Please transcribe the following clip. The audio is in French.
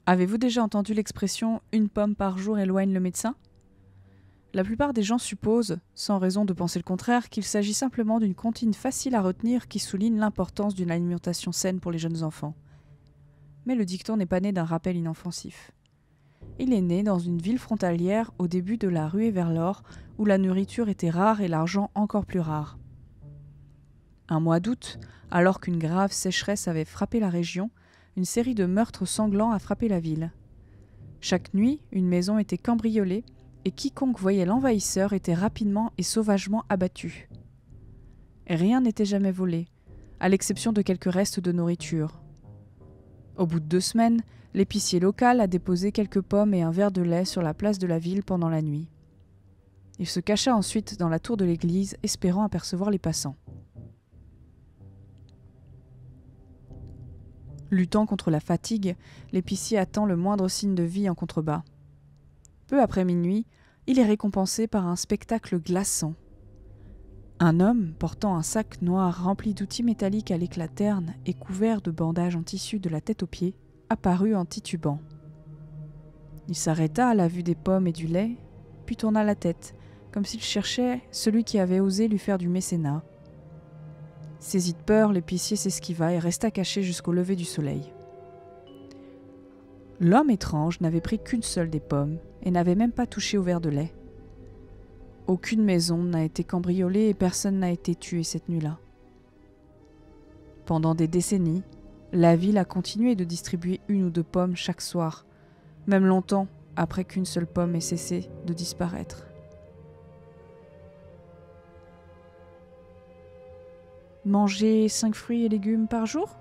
Avez-vous déjà entendu l'expression « une pomme par jour éloigne le médecin » ? La plupart des gens supposent, sans raison de penser le contraire, qu'il s'agit simplement d'une comptine facile à retenir qui souligne l'importance d'une alimentation saine pour les jeunes enfants. Mais le dicton n'est pas né d'un rappel inoffensif. Il est né dans une ville frontalière au début de la ruée vers l'or, où la nourriture était rare et l'argent encore plus rare. Un mois d'août, alors qu'une grave sécheresse avait frappé la région, une série de meurtres sanglants a frappé la ville. Chaque nuit, une maison était cambriolée et quiconque voyait l'envahisseur était rapidement et sauvagement abattu. Et rien n'était jamais volé, à l'exception de quelques restes de nourriture. Au bout de 2 semaines, l'épicier local a déposé quelques pommes et un verre de lait sur la place de la ville pendant la nuit. Il se cacha ensuite dans la tour de l'église, espérant apercevoir les passants. Luttant contre la fatigue, l'épicier attend le moindre signe de vie en contrebas. Peu après minuit, il est récompensé par un spectacle glaçant. Un homme, portant un sac noir rempli d'outils métalliques à l'éclat terne et couvert de bandages en tissu de la tête aux pieds, apparut en titubant. Il s'arrêta à la vue des pommes et du lait, puis tourna la tête, comme s'il cherchait celui qui avait osé lui faire du mécénat. Saisi de peur, l'épicier s'esquiva et resta caché jusqu'au lever du soleil. L'homme étrange n'avait pris qu'une seule des pommes et n'avait même pas touché au verre de lait. Aucune maison n'a été cambriolée et personne n'a été tué cette nuit-là. Pendant des décennies, la ville a continué de distribuer 1 ou 2 pommes chaque soir, même longtemps après qu'une seule pomme ait cessé de disparaître. Manger 5 fruits et légumes par jour ?